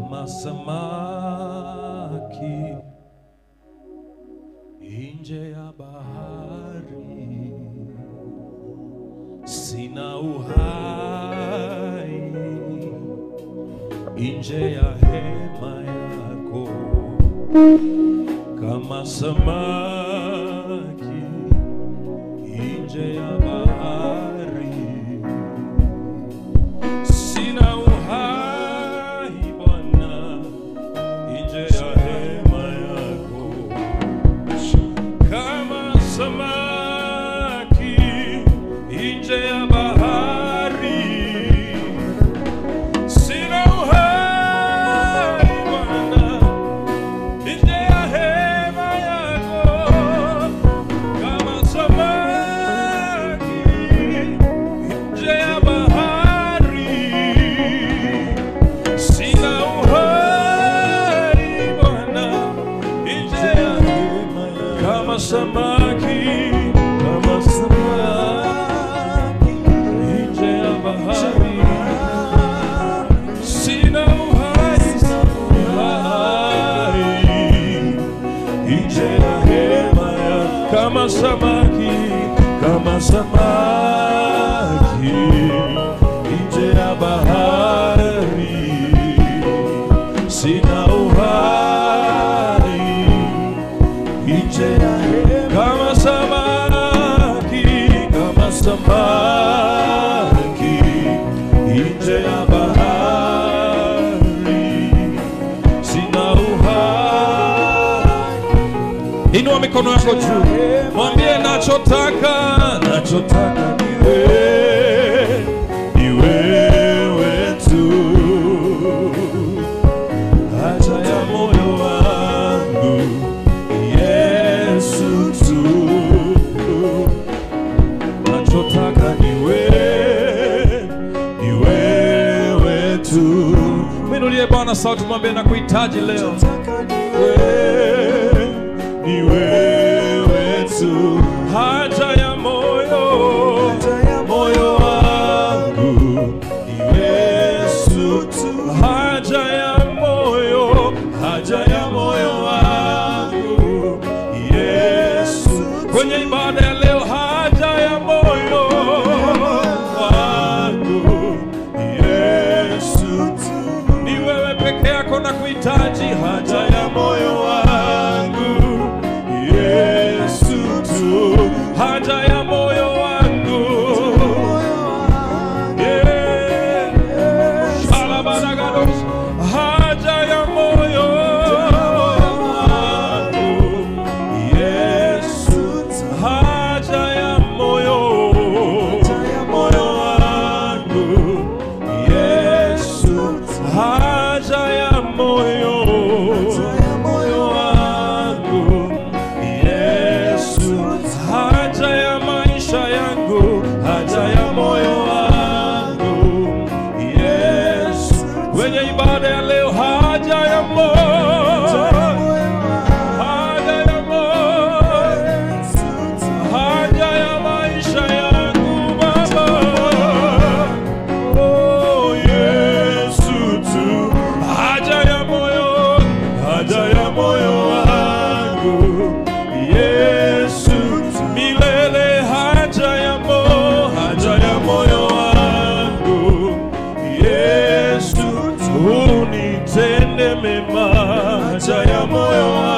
kama samaki nje ya bahari, sina uhai nje ya hema yako, kama samaki nje ya bahari, sina uhai Bwana nje ya hema yako, kama samaki nje ya bahari, sina uhai Bwana nje ya hema yako, kama samaki nje ya bahari, sina uhai Bwana nje ya hema yako, kama samaki nje ya bahari, sina uhai nje ya hema yako, kama samaki nje ya bahari, sina uhai nje ya hema, kama samaki nje ya bahari, sina uhai. Inua mikono yako juu, mwambie nachotaka ni wewe tu, haja ya moyo wangu Yesu tu, nachotaka ni wewe tu. Minulie Bwana sauti, mwambie na kuhitaji leo, ni wewe tu, haja ya moyo wangu ni Yesu tu, haja ya moyo wangu Yesu. Kwenye ibada ya leo, haja ya moyo wangu Yesu tu, ni wewe peke yako na kuhitaji, haja ya moyo wangu Yesu tu, haja ya moyo wangu, yeah. Shalabadagados, haja ya moyo wangu Yesu tu, haja ya moyo wangu Yesu tu, haja ya moyo wangu Yesu, haja ya maisha yangu, haja ya moyo wangu Yesu. Kwenye ibada ya leo, haja ya moyo, haja ya maisha yangu Baba, oh Yesu tu, haja ya moyo wangu Yesu, milele haja ya moyo wangu Yesu, unitende mema, haja ya moyo wangu